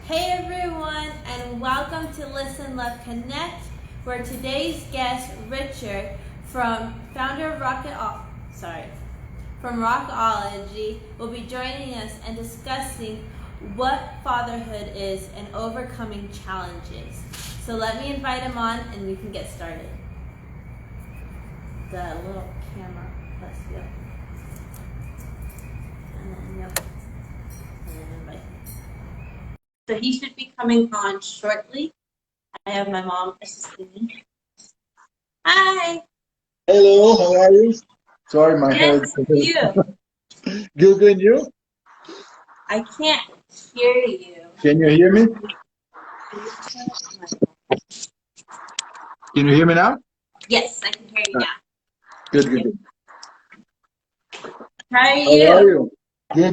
Hey everyone, and welcome to Listen, Love, Connect, where today's guest, Richard, founder of from Rockology, will be joining us and discussing what fatherhood is and overcoming challenges. So let me invite him on, and we can get started. The little camera plus yep, and then yep, and then invite. So he should be coming on shortly. I have my mom assisting me. Hi. Hello, how are you? Sorry, my head. You. Good, you? I can't hear you. Can you hear me? Can you hear me now? Yes, I can hear you now. Good. How are How you? are you?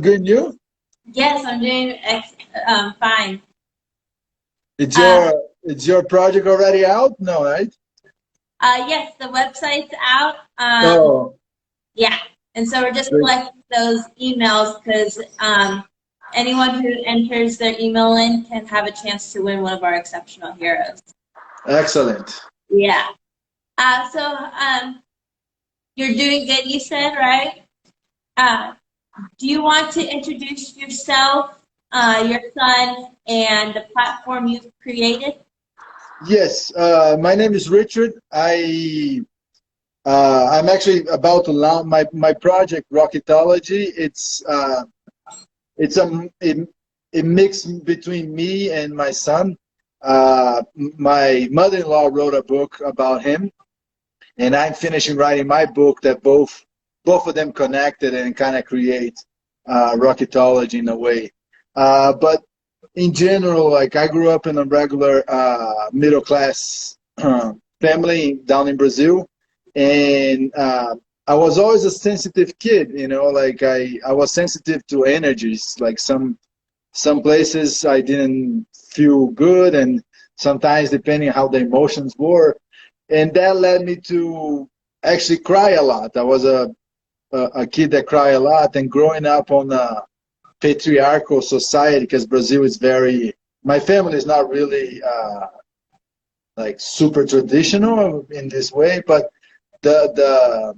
Good, you? Yes, I'm doing fine. Is your project already out? No, right? Yes, the website's out. Oh, Yeah, and so we're just great. collecting those emails because anyone who enters their email in can have a chance to win one of our exceptional heroes. Excellent. Yeah. So you're doing good, you said, right? Do you want to introduce yourself, your son, and the platform you've created? Yes, my name is Richard. I'm actually about to launch my project, Rocketology. It's a mix between me and my son. My mother-in-law wrote a book about him, and I'm finishing writing my book that both of them connected and kind of create Rocketology in a way. But in general, like I grew up in a regular middle class family down in Brazil, and I was always a sensitive kid, you know, like I was sensitive to energies. Like some places I didn't feel good, and sometimes depending on how the emotions were, and that led me to actually cry a lot. I was a kid that cried a lot, and growing up on a patriarchal society, because Brazil is very, my family is not really like super traditional in this way, but the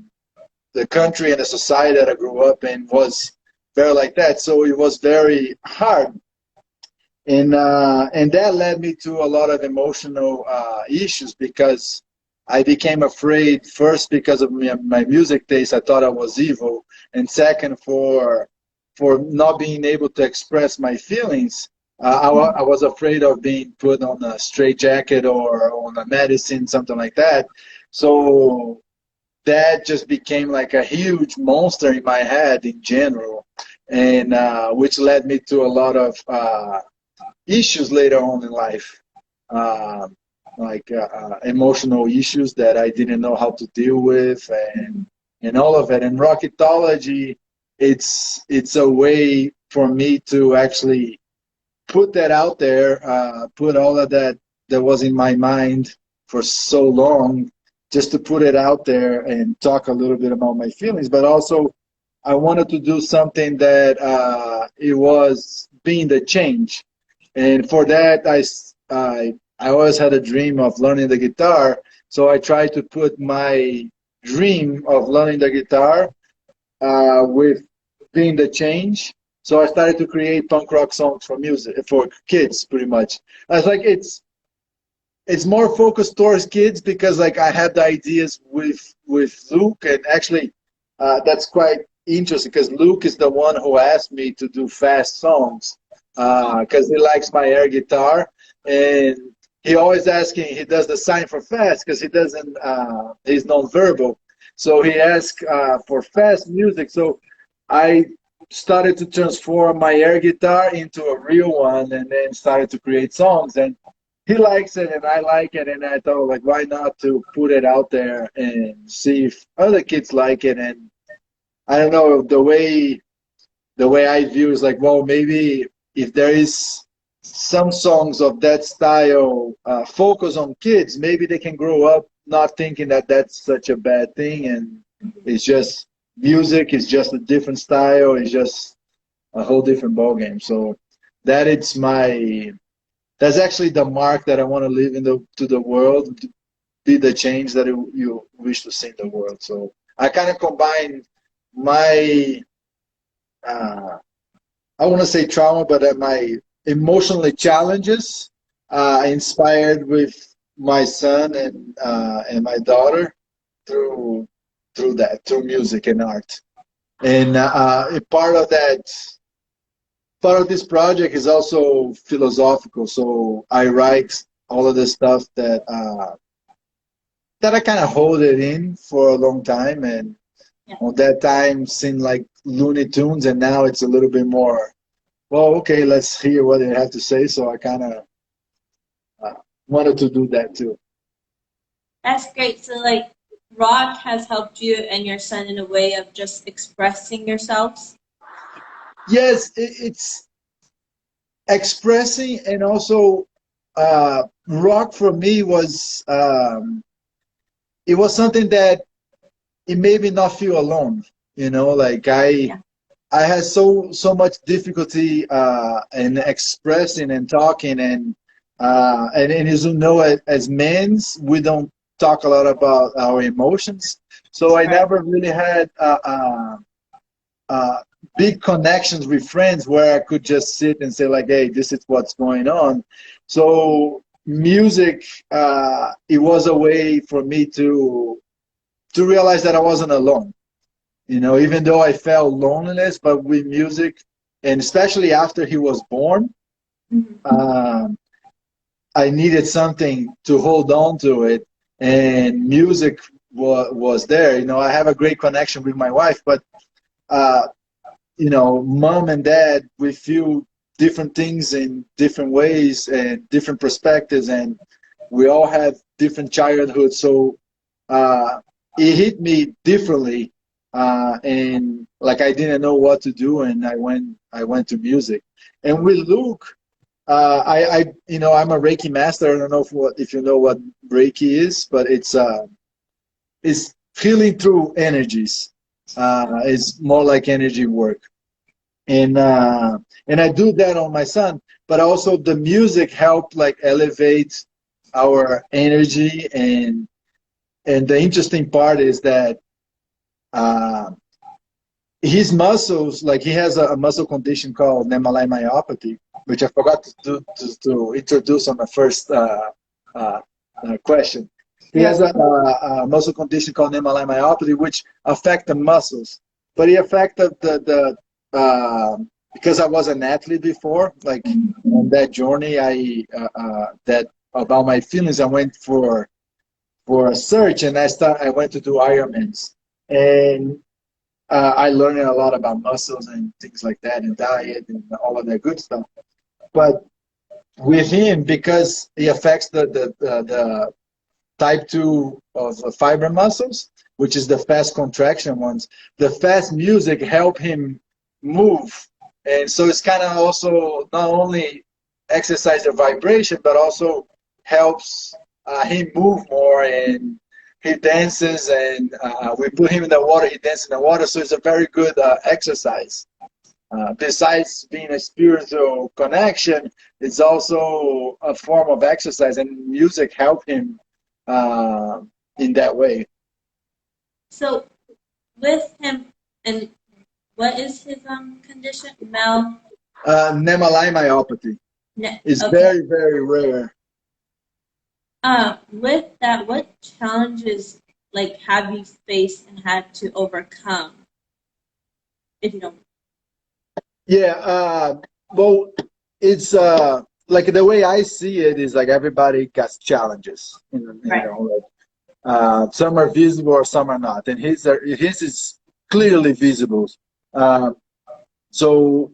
the country and the society that I grew up in was very like that. So it was very hard, and that led me to a lot of emotional issues because I became afraid first because of my music taste. I thought I was evil, and second for not being able to express my feelings. I was afraid of being put on a straitjacket or on a medicine, something like that. So that just became like a huge monster in my head in general, and which led me to a lot of issues later on in life, uh, like emotional issues that I didn't know how to deal with, and all of it. And Rocketology, it's a way for me to actually put that out there, put all of that was in my mind for so long, just to put it out there and talk a little bit about my feelings. But also, I wanted to do something that it was being the change. And for that, I always had a dream of learning the guitar. So I tried to put my dream of learning the guitar with being the change. So I started to create punk rock songs for music for kids, pretty much. I was like, it's more focused towards kids because like I had the ideas with Luke, and actually that's quite interesting because Luke is the one who asked me to do fast songs because he likes my air guitar, and he always asking, he does the sign for fast because he doesn't he's non-verbal, so he asked for fast music. So I started to transform my air guitar into a real one, and then started to create songs, and he likes it and I like it, and I thought like why not to put it out there and see if other kids like it. And I don't know, the way I view is like, well, maybe if there is some songs of that style focus on kids, maybe they can grow up not thinking that that's such a bad thing, and it's just music, it's just a different style, it's just a whole different ballgame. So that it's my that's actually the mark that I want to leave in the world, be the change that you wish to see in the world. So I kind of combine my uh, I want to say trauma, but my emotionally challenges inspired with my son and my daughter through through music and art. And part of this project is also philosophical. So I write all of the stuff that I kind of hold it in for a long time, and Yeah. on that time seemed like Looney Tunes, and now it's a little bit more. Well, okay, let's hear what they have to say. So I kind of uh, wanted to do that too. That's great. So, like, rock has helped you and your son in a way of just expressing yourselves. Yes, it's expressing, and also rock for me was it was something that it made me not feel alone. You know, like Yeah. I had so much difficulty in expressing and talking, and as you know, as men, we don't talk a lot about our emotions. So I Right. never really had uh, big connections with friends where I could just sit and say like, "Hey, this is what's going on." So music, it was a way for me to realize that I wasn't alone. You know, even though I felt loneliness, but with music, and especially after he was born, Mhm. um, I needed something to hold on to it, and music was there. You know, I have a great connection with my wife, but uh, you know, mom and dad, we feel different things in different ways and different perspectives, and we all have different childhoods. So it hit me differently, and like I didn't know what to do, and I went to music. And with Luke, I you know, I'm a Reiki master. I don't know if you know what Reiki is, but it's healing through energies. It's more like energy work, and I do that on my son. But also the music helped like elevate our energy, and the interesting part is that uh, his muscles, like he has a muscle condition called Nemalai myopathy, which I forgot to introduce on the first uh, question. He Yeah. has a muscle condition called Nemalai myopathy, which affect the muscles. But he affected because I was an athlete before, like on that journey, that about my feelings, I went for a search, and I went to do Ironmans, and I learned a lot about muscles and things like that, and diet and all of that good stuff. But with him, because he affects the type 2 of fiber muscles, which is the fast contraction ones, the fast music help him move. And so it's kind of also not only exercise the vibration, but also helps him move more. And he dances, and we put him in the water, he dances in the water. So it's a very good exercise. Besides being a spiritual connection, it's also a form of exercise, and music help him uh, in that way. So, with him, and what is his condition? Mel. Nemalai myopathy is Okay. very, very rare. With that, what challenges like have you faced and had to overcome? If you don't. Yeah, well, it's like the way I see it is like everybody gets challenges. You Right. know, like, some are visible or some are not, and his is clearly visible. Uh, so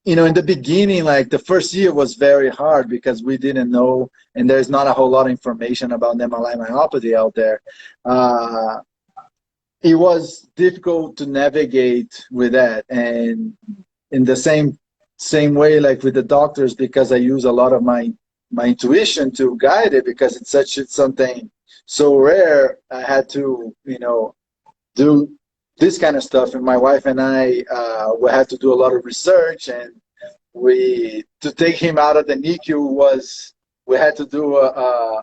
you know, in the beginning, like the first year was very hard because we didn't know, and there's not a whole lot of information about Nemalai myopathy out there. Uh, it was difficult to navigate with that, and in the same way, like with the doctors, because I use a lot of my intuition to guide it because it's something so rare. I had to, you know, do this kind of stuff, and my wife and I will have to do a lot of research, we to take him out of the NICU was we had to do a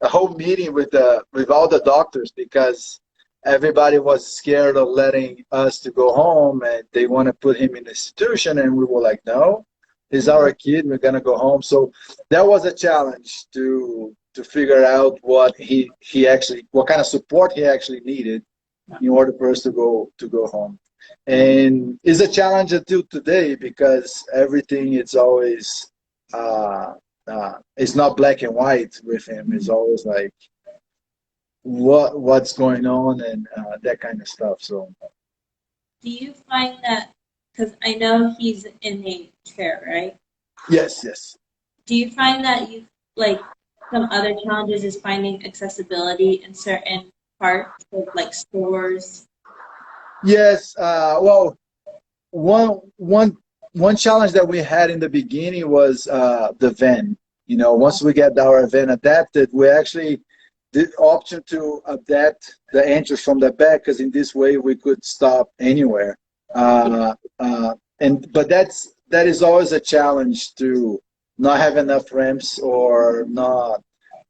whole meeting with all the doctors because everybody was scared of letting us to go home and they want to put him in an institution, and we were like, no, he's our kid, we're gonna go home. So that was a challenge to figure out he actually what kind of support he actually needed in order for us to go home. And it's a challenge until today because everything it's always it's not black and white with him. It's always like what's going on and that kind of stuff. So Do you find that, because I know he's in a chair, right? yes, yes. Do you find that you like some other challenges is finding accessibility in certain parts of like stores? Yes, well, one one one challenge that we had in the beginning was the van. You know, once we get our van adapted, we actually did option to adapt the entrance from the back because in this way we could stop anywhere. And but that is always a challenge to not have enough ramps or not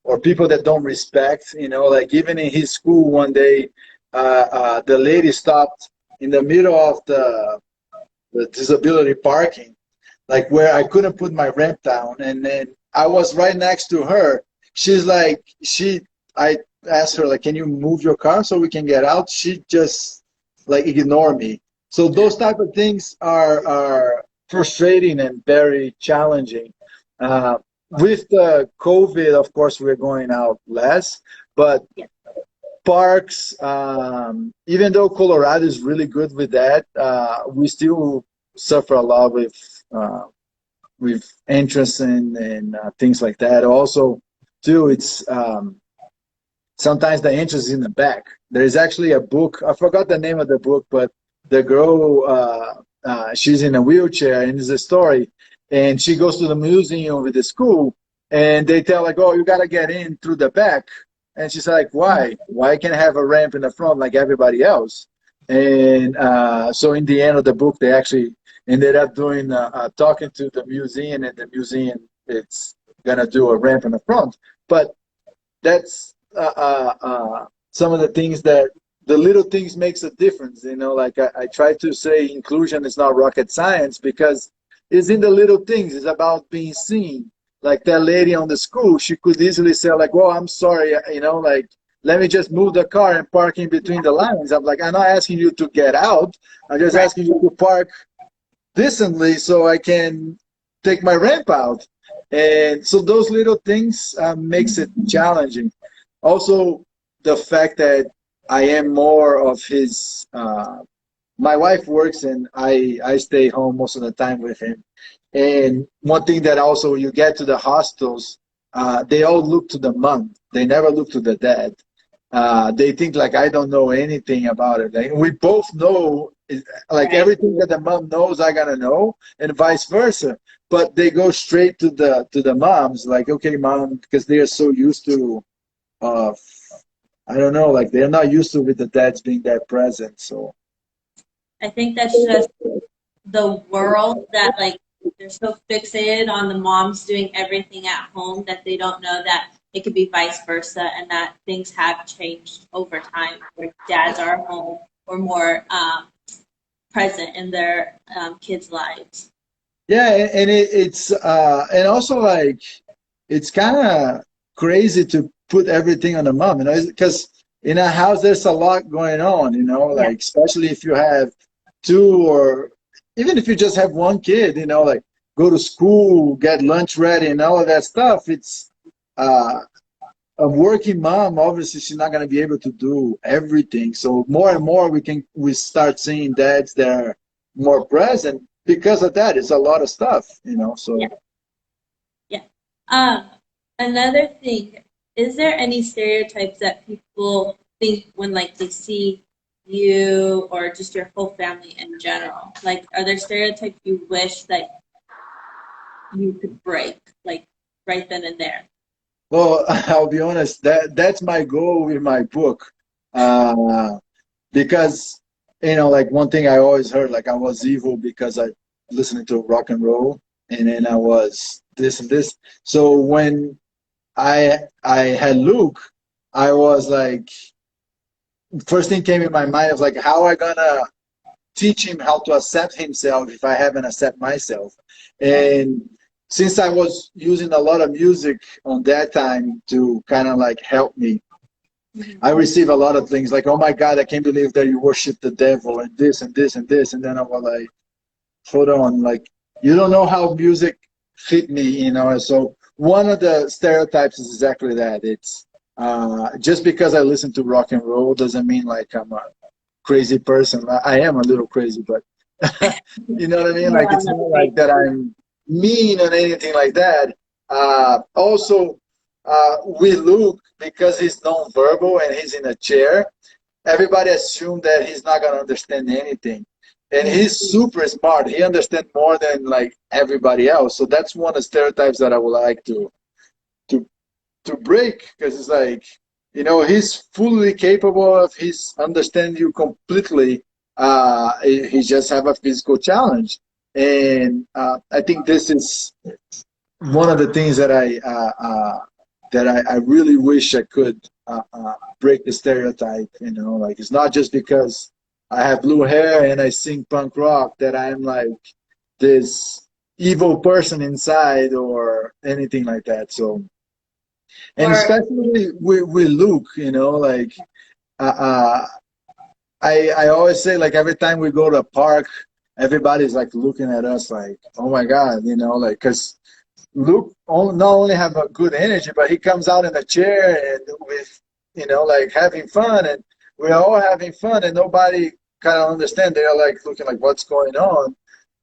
or people that don't respect. You know, like even in his school one day, the lady stopped in the middle of the disability parking, like where I couldn't put my ramp down, and then I was right next to her. She's like, I asked her like, can you move your car so we can get out? She just like ignore me. So those type of things are frustrating and very challenging. With the COVID, of course, we're going out less, but parks, even though Colorado is really good with that, we still suffer a lot with entrance and things like that. Also, too, it's sometimes the entrance is in the back. There is actually a book. I forgot the name of the book, but the girl, she's in a wheelchair, and it's a story. And she goes to the museum with the school, and they tell like, "Oh, you gotta get in through the back." And she's like, "Why? Why can't I have a ramp in the front like everybody else?" And so, in the end of the book, they actually ended up doing talking to the museum, and the museum it's gonna do a ramp in the front. But that's some of the things that the little things makes a difference. You know, like I try to say, inclusion is not rocket science because it's in the little things. It's about being seen. Like that lady on the school, she could easily say like, "Well, I'm sorry, you know, like let me just move the car and park in between the lines." I'm like, I'm not asking you to get out. I'm just asking you to park decently so I can take my ramp out. And so those little things makes it challenging. Also, the fact that I am more of his. My wife works and I stay home most of the time with him. And one thing that also you get to the hostels, they all look to the mom. They never look to the dad. They think like I don't know anything about it. Like, we both know, like everything that the mom knows, I gotta know, and vice versa. But they go straight to the moms, like, okay, mom, because they are so used to, uh, I don't know, like they're not used to with the dads being that present. So I think that's just the world that like they're so fixated on the moms doing everything at home that they don't know that it could be vice versa and that things have changed over time where dads are home or more present in their kids' lives. yeah, and it's and also like it's kind of crazy to put everything on the mom, you know, because in a house there's a lot going on, you know, Yeah. like especially if you have two or even if you just have one kid, you know, like go to school, get lunch ready, and all of that stuff. It's uh, a working mom. Obviously, she's not going to be able to do everything. So more and more, we start seeing dads that are more present because of that. It's a lot of stuff, you know. So Yeah. Yeah. Um, Another thing, is there any stereotypes that people think when like they see you or just your whole family in general? Like, are there stereotypes you wish that you could break, like right then and there? well, I'll be honest. That's my goal with my book, uh, because you know, like one thing I always heard, like I was evil because listening to rock and roll, and then I was this and this. So when I had Luke, I was like, first thing came in my mind was like, how am I gonna teach him how to accept himself if I haven't accept myself? And since I was using a lot of music on that time to kind of like help me, I received a lot of things like, oh my God, I can't believe that you worship the devil and this and this and this. And then I was like, hold on, like, you don't know how music fit me, you know. And so one of the stereotypes is exactly that. It's just because I listen to rock and roll doesn't mean like I'm a crazy person. I am a little crazy, but you know what I mean? Like, it's not like that I'm mean or anything like that. Also, with Luke, because he's nonverbal and he's in a chair, everybody assumed that he's not going to understand anything. And he's super smart. He understands more than like everybody else. So that's one of the stereotypes that I would like to to break, because it's like, you know, he's fully capable of his understanding you completely. He just have a physical challenge, and I think this is one of the things that I really wish I could break the stereotype. You know, like, it's not just because I have blue hair and I sing punk rock that I'm like this evil person inside or anything like that. So, and Or especially with Luke, you know, like uh, uh, I always say, like, every time we go to a park, everybody's like looking at us like, oh my God, you know, like, because Luke not only have a good energy, but he comes out in a chair and with, you know, like having fun, and we're all having fun, and nobody kind of understand. They're like looking like, what's going on?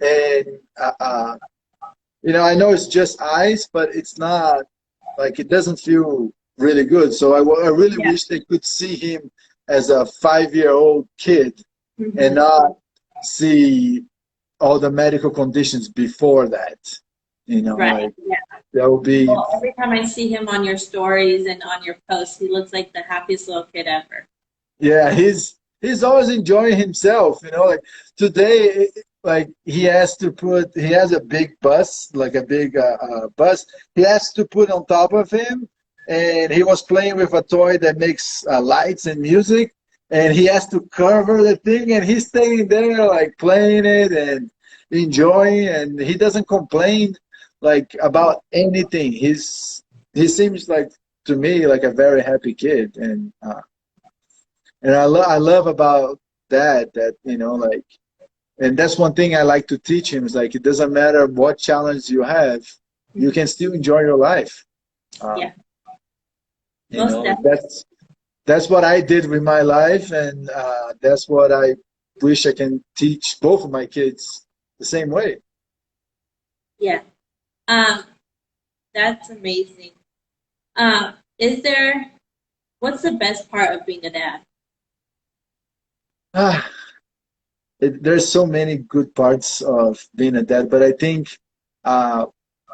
And you know, I know it's just ice, but it's not like, it doesn't feel really good. So I really yeah. wish they could see him as a 5-year-old kid and Mhm. not see all the medical conditions before that. You know, Right. like, Yeah. that would be, Well, every time I see him on your stories and on your posts, he looks like the happiest little kid ever. yeah, he's always enjoying himself, you know, like today, like he has a big bus, like a big bus. He has to put on top of him, and he was playing with a toy that makes lights and music, and he has to cover the thing, and he's staying there like playing it and enjoying, and he doesn't complain like about anything. He seems like, to me, like a very happy kid, and I love about that, you know, like, and that's one thing I like to teach him is like, it doesn't matter what challenge you have, you can still enjoy your life. Yeah, um, you most know, like, definitely. that's what I did with my life, and that's what I wish I can teach both of my kids the same way. Yeah. Um, that's amazing. Is there, what's the best part of being a dad? ah, there's so many good parts of being a dad, but I think uh,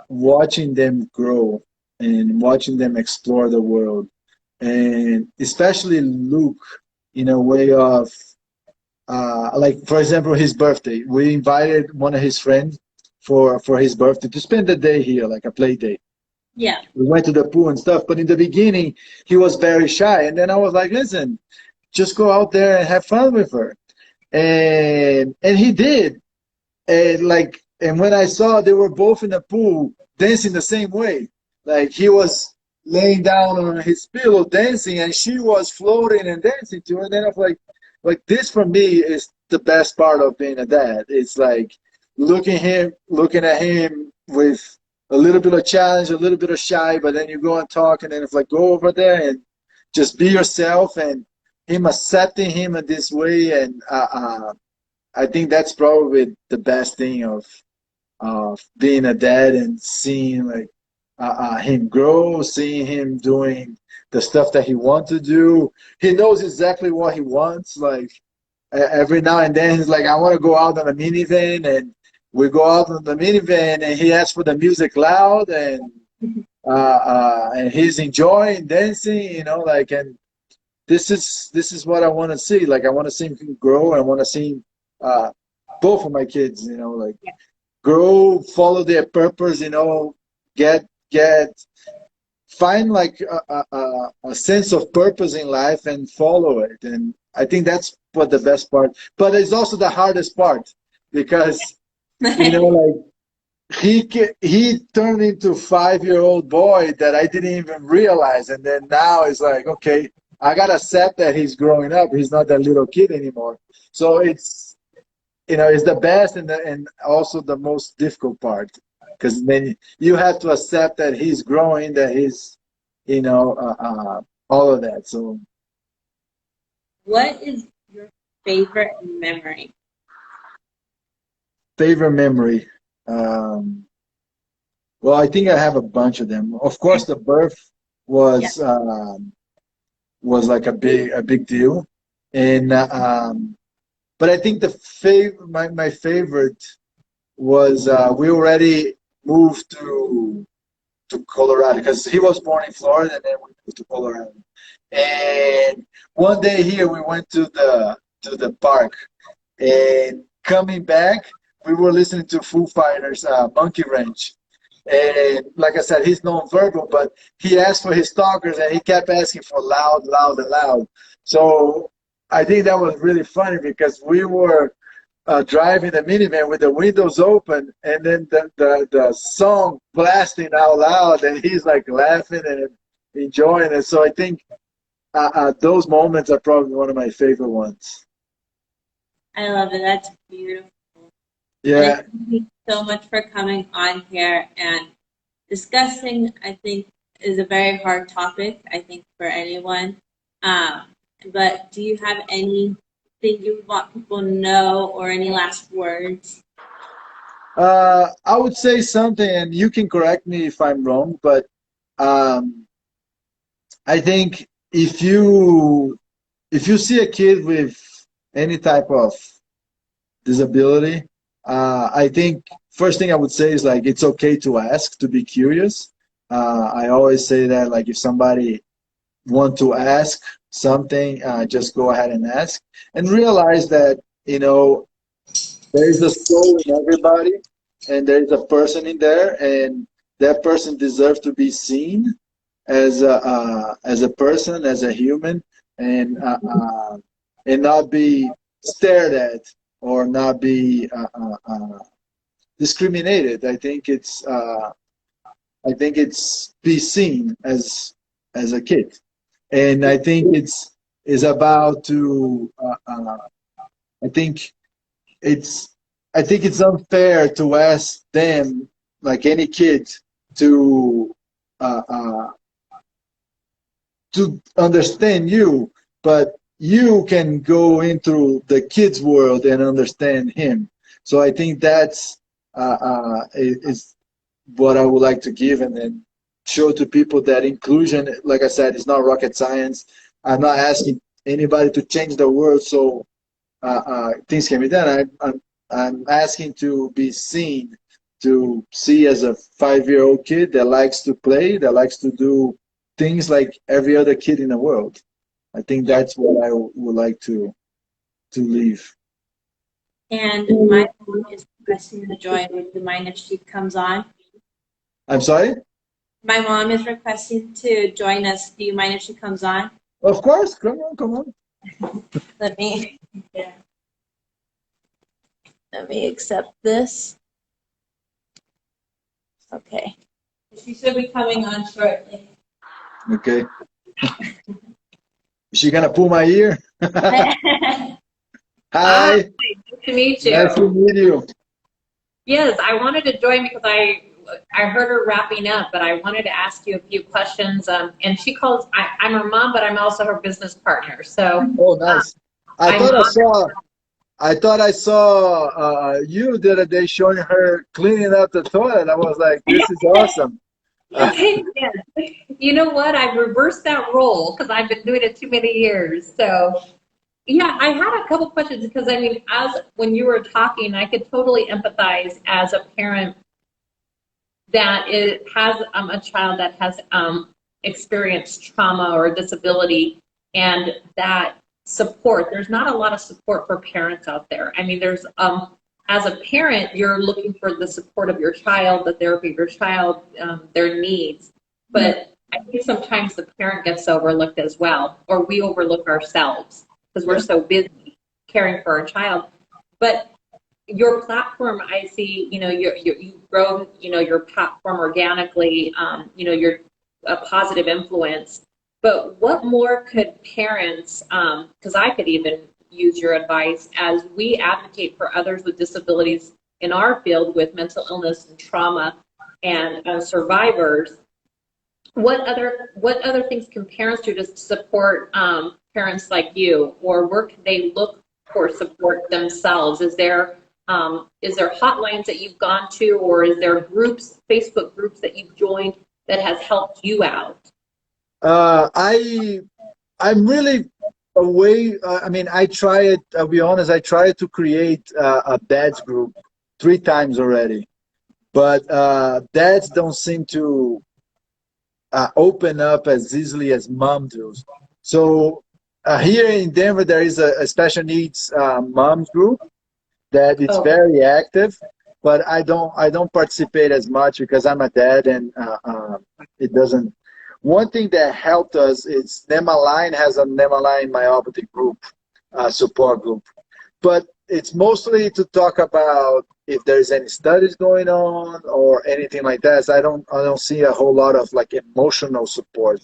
watching them grow and watching them explore the world, and especially Luke, in a way of like, for example, his birthday. We invited one of his friends for his birthday to spend the day here, like a play day. Yeah. We went to the pool and stuff, but in the beginning he was very shy, and then I was like, listen, just go out there and have fun with her, and he did. And when I saw they were both in the pool dancing the same way, like he was laying down on his pillow dancing, and she was floating and dancing to it. And then I was like this for me is the best part of being a dad. It's like looking at him with a little bit of challenge, a little bit of shy, but then you go and talk, and then it's like, go over there and just be yourself, and him accepting him in this way, and I think that's probably the best thing of being a dad, and seeing like him grow, seeing him doing the stuff that he wants to do. He knows exactly what he wants. Like, every now and then, he's like, "I want to go out on a minivan," and we go out on the minivan, and he asks for the music loud, and he's enjoying dancing. You know, like, and this is what I want to see. Like, I want to see him grow. I want to see uh, both of my kids. You know, like, Yeah. grow, follow their purpose, you know, get find like a sense of purpose in life and follow it. And I think that's what the best part, but it's also the hardest part because, you know, like he turned into 5-year-old boy that I didn't even realize. And then now it's like, okay, I got to accept that he's growing up. He's not that little kid anymore. So it's, you know, it's the best and also the most difficult part because then you have to accept that he's growing, that he's, you know, all of that. So, What is your favorite memory? favorite memory. Um, well, I think I have a bunch of them. Of course, the birth Yeah. was was like a big deal, and but I think my favorite was we already moved to Colorado because he was born in Florida and then we moved to Colorado. And one day here we went to the park and coming back we were listening to Foo Fighters Monkey Wrench. And like I said, he's non-verbal, but he asked for his talkers and he kept asking for loud, loud, and loud. So I think that was really funny because we were driving the minivan with the windows open and then the song blasting out loud and he's like laughing and enjoying it. So I think those moments are probably one of my favorite ones. I love it. That's beautiful. And I Yeah. thank you so much for coming on here and discussing, I think, is a very hard topic, I think, for anyone. Um, but do you have anything you would want people to know or any last words? I would say something, and you can correct me if I'm wrong, but um, I think if you see a kid with any type of disability, I think first thing I would say is like it's okay to ask, to be curious. I always say that like if somebody want to ask something, just go ahead and ask, and realize that you know there is a soul in everybody, and there is a person in there, and that person deserves to be seen as a person, as a human, and not be stared at or not be discriminated. I think it's be seen as a kid, and I think it's is about to. I think it's I think it's unfair to ask them, like any kid, to uh, uh, to understand you, but you can go into the kid's world and understand him. So I think that's is what I would like to give, and then show to people that inclusion, like I said, is not rocket science. I'm not asking anybody to change the world so things can be done. I'm asking to be seen, to see as a 5-year-old kid that likes to play, that likes to do things like every other kid in the world. I think Yeah. that's what I would like to leave. And my mom is requesting to join. Would you mind if she comes on? I'm sorry? My mom is requesting to join us. Do you mind if she comes on? Of course, come on, come on. Let me let me accept this. Okay. She should be coming on shortly. Okay. Is she gonna pull my ear? Hi, Hi, nice to meet nice to you. meet you. Yes, I wanted to join because I heard her wrapping up, but I wanted to ask you a few questions. And she calls, I'm her mom, but I'm also her business partner. So Oh, uh, nice. I I'm thought I honored. saw I thought I saw you the other day showing her cleaning up the toilet. I was like, this is awesome. Yes. You know what? I've reversed that role because I've been doing it too many years. So yeah, I had a couple questions because I mean, as when you were talking, I could totally empathize as a parent that it has a child that has experienced trauma or disability, and that support. There's not a lot of support for parents out there. I mean, there's as a parent, you're looking for the support of your child, the therapy of your child, their needs. But I think sometimes the parent gets overlooked as well, or we overlook ourselves because we're so busy caring for our child. But your platform, I see, you've grown, your platform organically, you're a positive influence. But what more could parents, because I could even use your advice as we advocate for others with disabilities in our field with mental illness and trauma and survivors. What other things can parents do to support parents like you, or where can they look for support themselves? Is there hotlines that you've gone to, or is there groups, Facebook groups that you've joined that has helped you out? I'm really away. I mean, I tried. I'll be honest. I tried to create a dads group 3 times already, but dads don't seem to open up as easily as mom do. So here in Denver, there is a special needs moms group that it's very active, but I don't participate as much because I'm a dad, and it doesn't. One thing that helped us is NEMALINE has a NEMALINE myopathy group, support group, but it's mostly to talk about if there's any studies going on or anything like that. So I don't see a whole lot of like emotional support,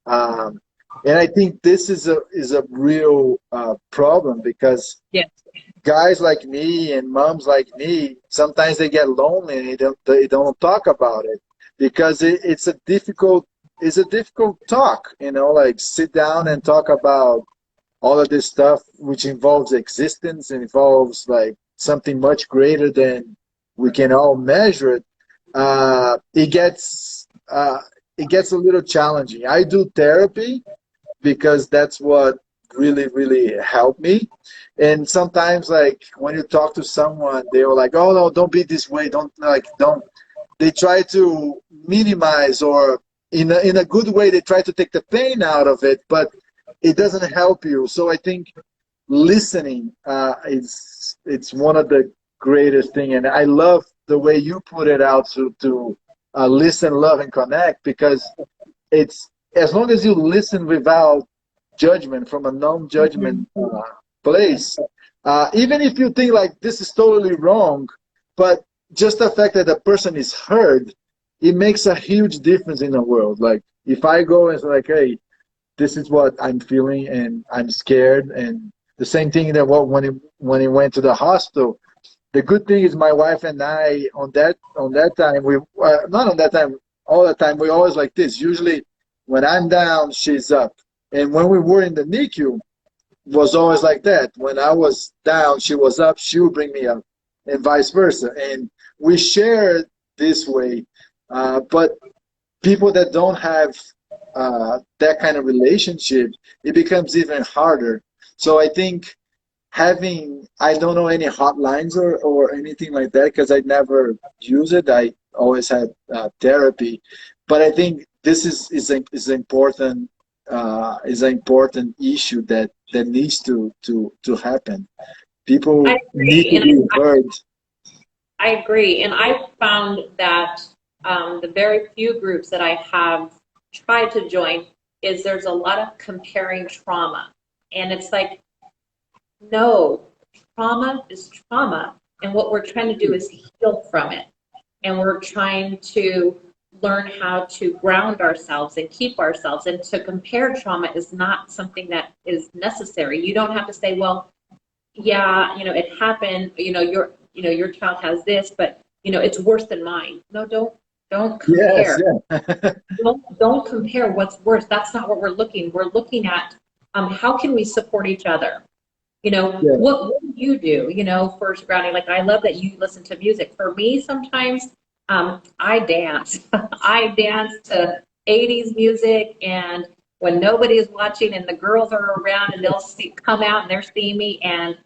and I think this is a real problem because guys like me and moms like me, sometimes they get lonely and they don't talk about it because it's a difficult talk, like sit down and talk about all of this stuff, which involves existence and involves like something much greater than we can all measure it. It gets a little challenging. I do therapy because that's what really helped me. And sometimes, like when you talk to someone, they were like, "Oh no, don't be this way. Don't." They try to minimize, or in a good way, they try to take the pain out of it, but it doesn't help you. So I think listening it's one of the greatest thing, and I love the way you put it out to listen, love, and connect, because it's as long as you listen without judgment, from a non-judgment place, even if you think like this is totally wrong, but just the fact that the person is heard, it makes a huge difference in the world. Like if I go and say like, hey, this is what I'm feeling and I'm scared, and the same thing that when he went to the hospital. The good thing is my wife and I on that time, we not on that time, all the time, we always like this. Usually when I'm down, she's up. And when we were in the NICU, was always like that. When I was down, she was up, she would bring me up, and vice versa. And we share this way. But people that don't have that kind of relationship, it becomes even harder. So I think I don't know any hotlines or anything like that, because I never use it. I always had therapy. But I think this is an important issue that needs to happen. People need to be heard. I agree, and I found that the very few groups that I have tried to join is there's a lot of comparing trauma, and it's like, no, trauma is trauma, and what we're trying to do is heal from it, and we're trying to learn how to ground ourselves and keep ourselves, and to compare trauma is not something that is necessary. You don't have to say, well, yeah, it happened, your child has this, but it's worse than mine. No, don't compare. Yes, yeah. don't compare what's worse. That's not what we're looking. We're looking at how can we support each other. What do you do, for grounding? Like, I love that you listen to music. For me, sometimes I dance. I dance to 80s music, and when nobody is watching and the girls are around and they'll come out and they're seeing me, and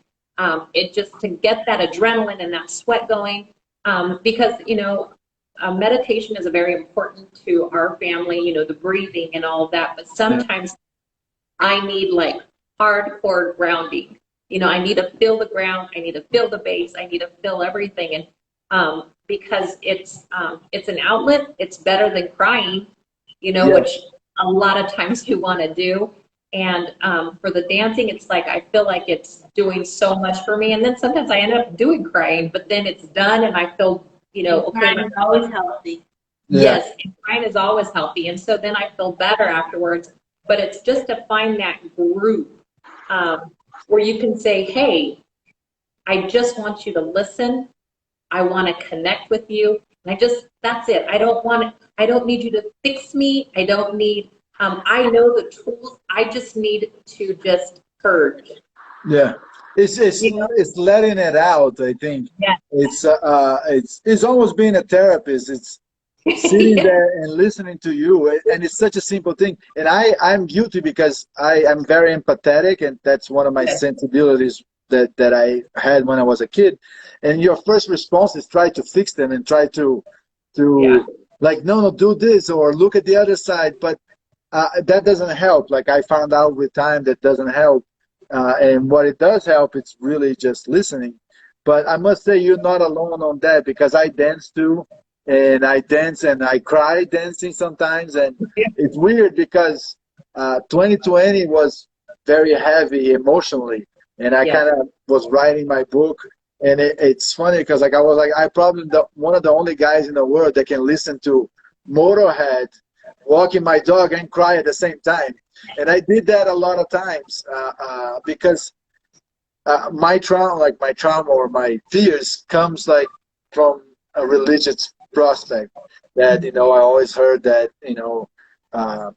it just to get that adrenaline and that sweat going, because meditation is very important to our family, the breathing and all of that, but sometimes I need like hardcore grounding. You know, I need to feel the ground. I need to feel the bass. I need to feel everything. And because it's an outlet, it's better than crying, you know, Yeah. which a lot of times you want to do. And for the dancing, it's like I feel like it's doing so much for me. And then sometimes I end up doing crying, but then it's done and I feel, you know, okay. Crying is always healthy. Yeah. Yes, and crying is always healthy. And so then I feel better afterwards. But it's just to find that group where you can say, hey, I just want you to listen. I want to connect with you. And that's it. I don't need you to fix me. I don't need, I know the tools. I just need to just purge. Yeah, You know? it's letting it out. I think Yeah. it's almost being a therapist. It's sitting Yeah. there and listening to you, and it's such a simple thing. And I'm guilty because I am very empathetic, and that's one of my sensibilities that I had when I was a kid. And your first response is try to fix them and try to Yeah. like no do this or look at the other side, but that doesn't help. Like I found out with time that doesn't help. And what it does help, it's really just listening. But I must say you're not alone on that because I dance too, and I dance and I cry dancing sometimes, and it's weird because 2020 was very heavy emotionally, and I Yeah. kind of was writing my book, and it's funny because like I was like I probably one of the only guys in the world that can listen to Motorhead, walking my dog, and cry at the same time. And I did that a lot of times because my trauma or my fears comes like from a religious prospect. That I always heard that uh,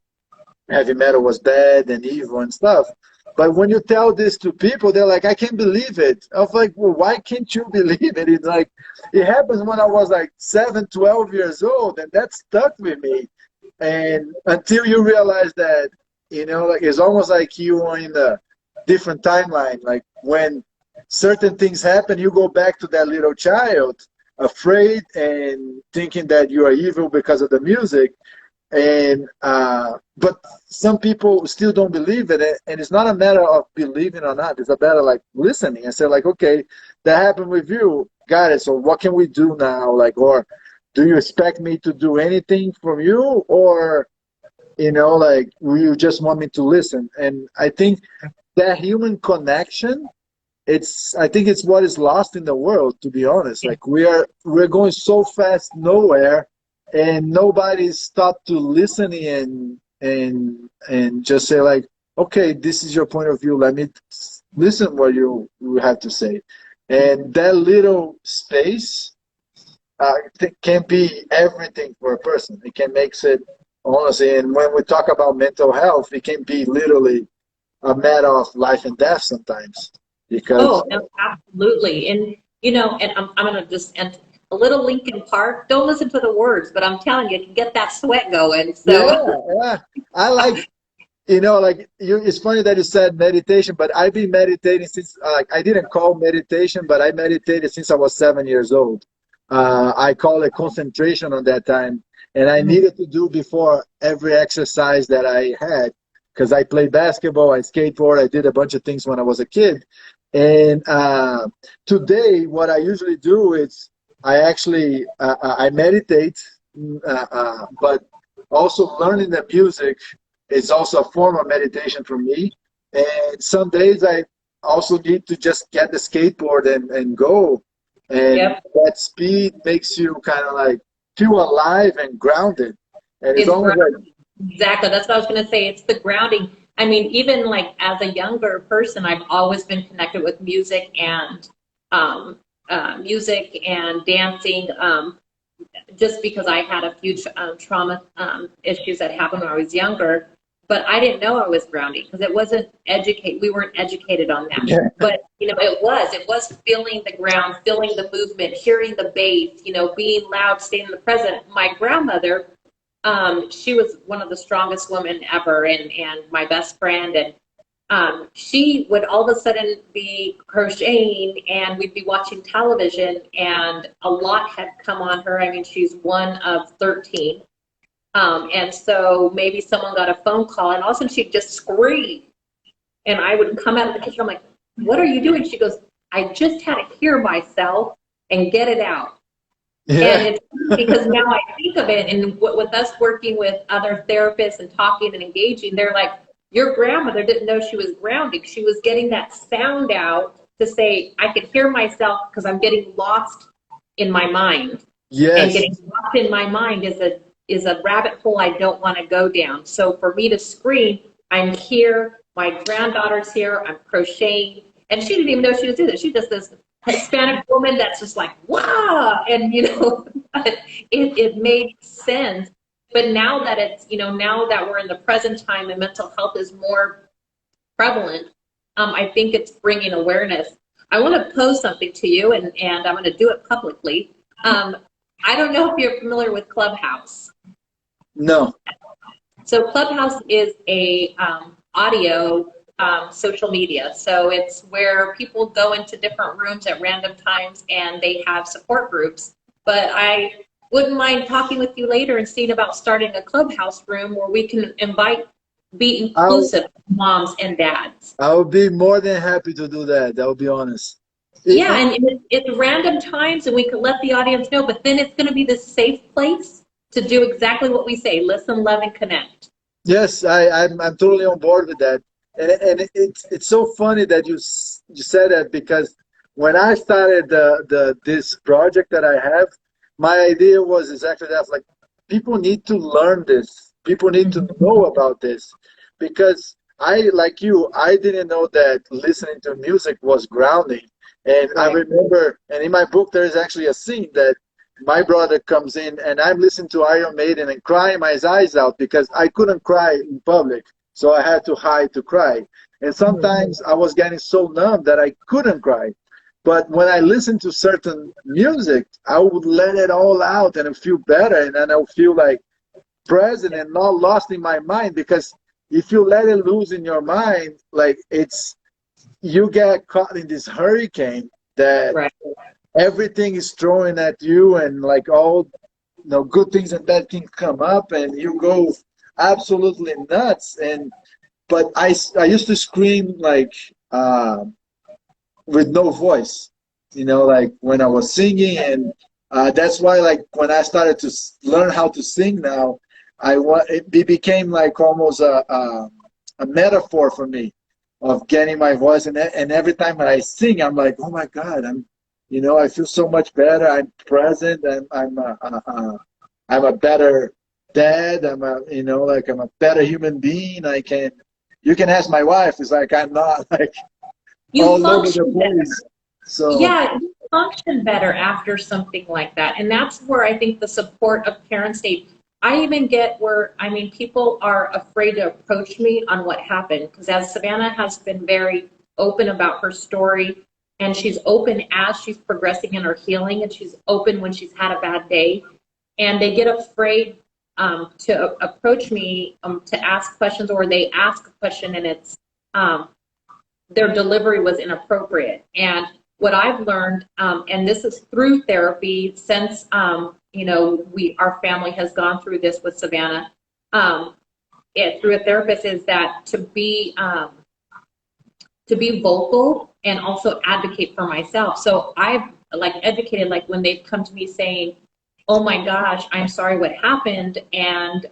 heavy metal was bad and evil and stuff. But when you tell this to people, they're like, I can't believe it. I was like, well, why can't you believe it? It's like, it happens when I was like 7, 12 years old, and that stuck with me. And until you realize that, like it's almost like you are in a different timeline. Like when certain things happen, you go back to that little child, afraid and thinking that you are evil because of the music. And but some people still don't believe it, and it's not a matter of believing or not. It's a matter of like listening and say like, okay, that happened with you, got it. So what can we do now? Like, or do you expect me to do anything from you, or like you just want me to listen? And I think that human connection, I think it's what is lost in the world, to be honest. Like we're going so fast nowhere, and nobody's stopped to listen and just say like, okay, this is your point of view, let me listen what you have to say. And that little space can be everything for a person. It can make it, honestly, and when we talk about mental health, it can be literally a matter of life and death sometimes. Because Oh, no, absolutely. And, and I'm going to just end a little Linkin Park. Don't listen to the words, but I'm telling you, you can get that sweat going. So, yeah, I like, like it's funny that you said meditation, but I've been meditating since, I didn't call meditation, but I meditated since I was 7 years old. I call it concentration on that time. And I needed to do before every exercise that I had, because I played basketball, I skateboard, I did a bunch of things when I was a kid. And today, what I usually do is I actually I meditate, but also learning the music is also a form of meditation for me. And some days I also need to just get the skateboard and go. And yep, that speed makes you kind of like feel alive and grounded. And it's it's almost like, grounding. Exactly. That's what I was going to say. It's the grounding. I mean, even like as a younger person, I've always been connected with music and dancing. Just because I had a few trauma issues that happened when I was younger, but I didn't know I was grounding because it wasn't educated. We weren't educated on that. yeah, But it was feeling the ground, feeling the movement, hearing the bass, being loud, staying in the present. My grandmother, she was one of the strongest women ever, and my best friend, and she would all of a sudden be crocheting and we'd be watching television and a lot had come on her. I mean, she's one of 13. And so maybe someone got a phone call and all of a sudden she'd just scream. And I would come out of the kitchen. I'm like, what are you doing? She goes, I just had to hear myself and get it out. Yeah. And it's because now I think of it, and with us working with other therapists and talking and engaging, they're like, your grandmother didn't know she was grounding. She was getting that sound out to say, I could hear myself because I'm getting lost in my mind. Yes. And getting lost in my mind is a rabbit hole I don't want to go down. So for me to scream, I'm here, my granddaughter's here, I'm crocheting, and she didn't even know she was doing this. She's just this Hispanic woman that's just like, wow, and it made sense. But now that it's, now that we're in the present time and mental health is more prevalent, I think it's bringing awareness. I want to pose something to you, and I'm going to do it publicly. I don't know if you're familiar with Clubhouse. No. So Clubhouse is a audio social media. So it's where people go into different rooms at random times and they have support groups. But I wouldn't mind talking with you later and seeing about starting a Clubhouse room where we can be inclusive moms and dads. I would be more than happy to do that. I'll be honest. Yeah, and it's random times, and we can let the audience know, but then it's going to be this safe place to do exactly what we say: listen, love, and connect. Yes, I'm totally on board with that, and it's so funny that you said that, because when I started this project that I have, my idea was exactly that. Like, people need to learn this. People need to know about this, because like you, I didn't know that listening to music was grounding. And I remember, and in my book, there is actually a scene that my brother comes in and I'm listening to Iron Maiden and crying my eyes out because I couldn't cry in public. So I had to hide to cry. And sometimes I was getting so numb that I couldn't cry. But when I listen to certain music, I would let it all out and I feel better. And then I'll feel like present and not lost in my mind, because if you let it loose in your mind, like, you get caught in this hurricane that everything is thrown at you, and like all good things and bad things come up, and you go absolutely nuts. But I used to scream like with no voice, like when I was singing, and that's why, like, when I started to learn how to sing now, it became like almost a metaphor for me of getting my voice, and every time that I sing, I'm like, oh my God, I feel so much better. I'm present, and I'm a better dad. I'm a better human being. You can ask my wife. It's like I'm not like all over the place. So yeah, you function better after something like that, and that's where I think the support of parents need. I even get where, people are afraid to approach me on what happened, because as Savannah has been very open about her story, and she's open as she's progressing in her healing, and she's open when she's had a bad day, and they get afraid to approach me to ask questions, or they ask a question and it's their delivery was inappropriate. And what I've learned, and this is through therapy, since our family has gone through this with Savannah, through a therapist, is that to be vocal and also advocate for myself. So I've educated, when they've come to me saying, oh my gosh, I'm sorry what happened, and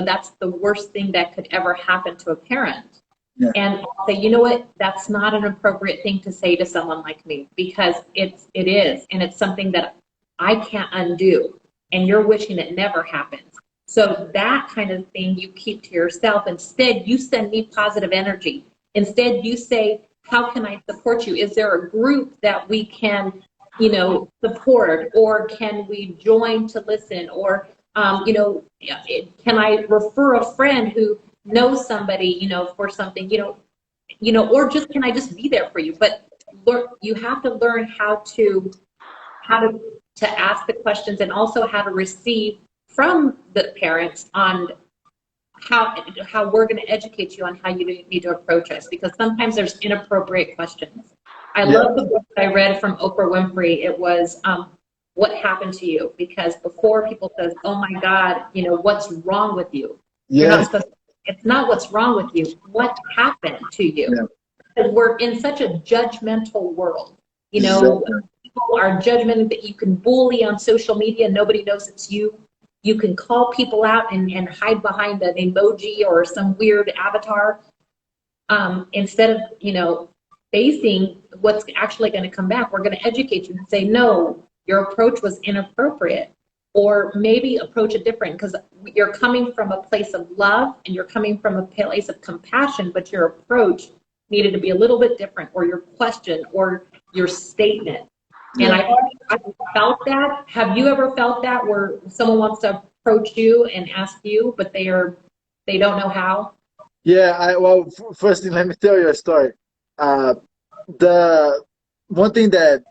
that's the worst thing that could ever happen to a parent. Yeah. And I'll say, you know what, that's not an appropriate thing to say to someone like me, because it is, and it's something that I can't undo, and you're wishing it never happens. So that kind of thing you keep to yourself. Instead, you send me positive energy. Instead, you say, how can I support you? Is there a group that we can, support, or can we join to listen? Or, can I refer a friend who knows somebody, for something, or just, can I just be there for you? But you have to learn how to ask the questions, and also how to receive from the parents on how we're going to educate you on how you need to approach us, because sometimes there's inappropriate questions. I love the book that I read from Oprah Winfrey. It was What Happened to You? Because before, people says, oh my God, what's wrong with you? You're not supposed to, it's not what's wrong with you, what happened to you. because we're in such a judgmental world. You know, Exactly. people are judgmental that you can bully on social media. Nobody knows it's you. You can call people out and hide behind an emoji or some weird avatar, instead of, you know, facing what's actually going to come back. We're going to educate you and say, no, your approach was inappropriate. Or maybe approach it different, because you're coming from a place of love and you're coming from a place of compassion, but your approach needed to be a little bit different, or your question or your statement. And Yeah. I felt that. Have you ever felt that, where someone wants to approach you and ask you, but they don't know how? Yeah, well, first thing, let me tell you a story. The one thing that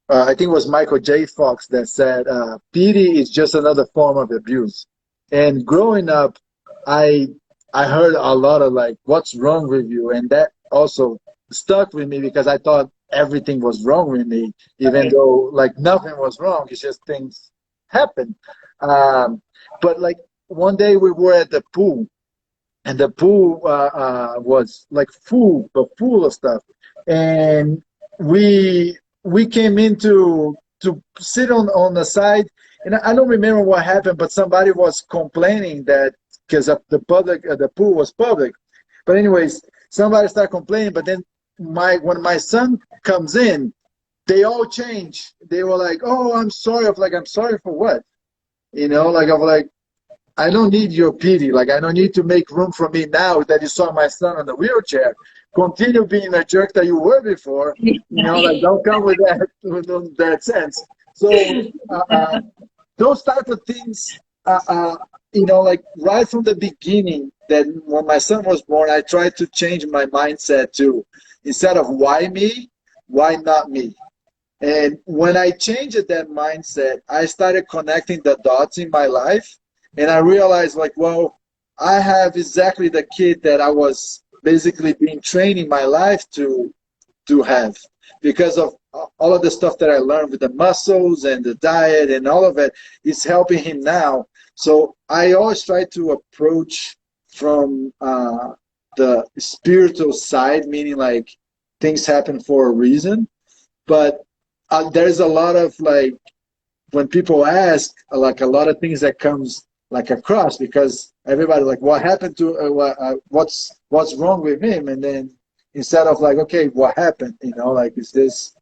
I think it was Michael J. Fox that said, pity is just another form of abuse. And growing up, I I heard a lot of like, what's wrong with you? And that also stuck with me because I thought everything was wrong with me, even Right. though like nothing was wrong. It's just things happen. But like one day we were at the pool, and the pool was like full of stuff, and we came in to sit on the side, and I don't remember what happened, but somebody was complaining that because the pool was public, but anyways, somebody started complaining, but then when my son comes in, they all change. They were like, "Oh, I'm sorry." I'm like, "I'm sorry for what?" Like I'm like, I don't need your pity. Like, I don't need to make room for me now that you saw my son on the wheelchair. Continue being a jerk that you were before. Like, don't come with that sense. So, those type of things, like right from the beginning, that when my son was born, I tried to change my mindset to, instead of why me, why not me? And when I changed that mindset, I started connecting the dots in my life. And I realized, like, well, I have exactly the kid that I was basically being trained in my life to have, because of all of the stuff that I learned with the muscles and the diet and all of it is helping him now. So I always try to approach from the spiritual side, meaning like things happen for a reason. But there's a lot of like, when people ask, like a lot of things that comes like across, because everybody like, what happened to what's wrong with him? And then instead of like, okay, what happened? Like, is this,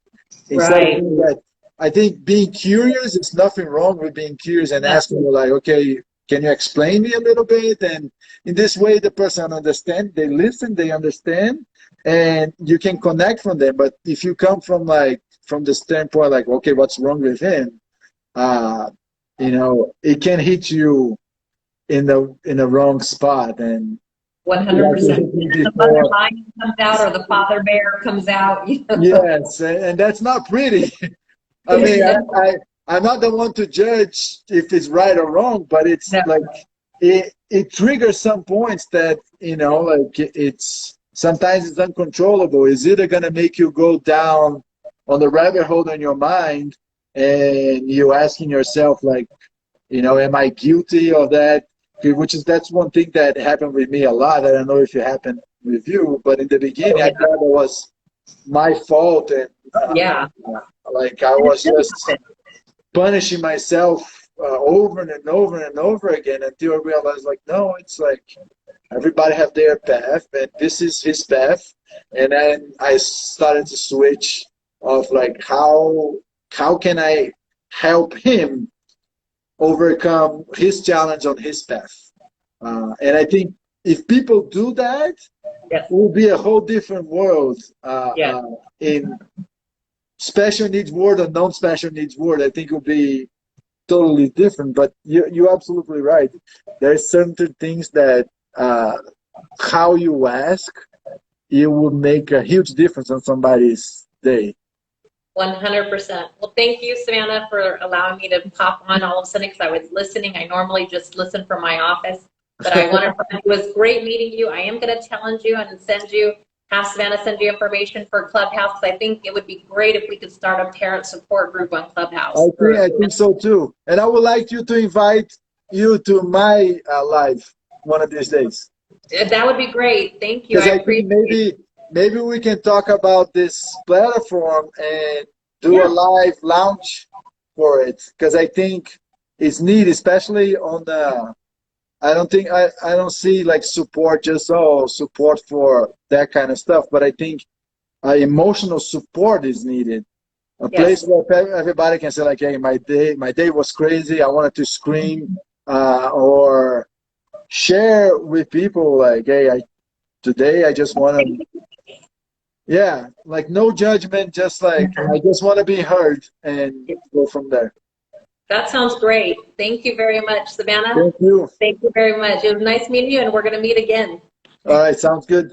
instead of Right. doing that, I think being curious, is nothing wrong with being curious and asking, like, okay, can you explain me a little bit? And in this way, the person understand, they listen, they understand, and you can connect from them. But if you come from the standpoint like, okay, what's wrong with him? It can hit you in the wrong spot. And 100%. The mother lion comes out or the father bear comes out. yes, and that's not pretty. I mean, I'm not the one to judge if it's right or wrong, but it's No. like it triggers some points that like it's sometimes it's uncontrollable. Is either gonna make you go down on the rabbit hole in your mind, and you asking yourself like, am I guilty of that? That's one thing that happened with me a lot. I don't know if it happened with you, but in the beginning, I thought it was my fault, and Yeah. like I was just punishing myself over and over and over again, until I realized like, no, it's like everybody have their path, and this is his path. And then I started to switch of like, how can I help him overcome his challenge on his path? And I think if people do that, Yes. it will be a whole different world Yeah. in special needs world or non-special needs world. I think it will be totally different. But you're absolutely right. There's certain things that how you ask, it will make a huge difference on somebody's day. 100%. Well, thank you, Savannah, for allowing me to pop on all of a sudden, because I was listening. I normally just listen from my office, but it was great meeting you. I am going to challenge you and have Savannah send you information for Clubhouse, because I think it would be great if we could start a parent support group on Clubhouse. I think so too. And I would like you to invite you to my live one of these days. That would be great. Thank you. Because I I think appreciate it. maybe we can talk about this platform and do a Yeah. live launch for it, because I think it's needed, especially on the. I don't see like support, just support for that kind of stuff, but I think emotional support is needed. A place Yes. where everybody can say like, "Hey, my day was crazy. I wanted to scream," or share with people like, "Hey, today I just want to." Yeah, like no judgment, just like I just want to be heard and go from there. That sounds great. Thank you very much, Savannah. Thank you. Thank you very much. It was nice meeting you, and we're going to meet again. All right, sounds good.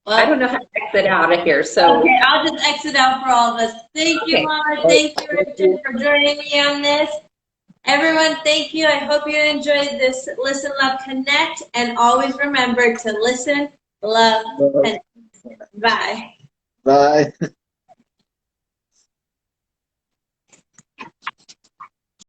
I don't Well, know how to exit out of here, so okay, I'll just exit out for all of us. Thank you, okay. Mama. All right, Thank you, thank you. Richard, for joining me on this. Everyone, thank you. I hope you enjoyed this Listen, Love, Connect, and always remember to listen, love, and bye. Bye.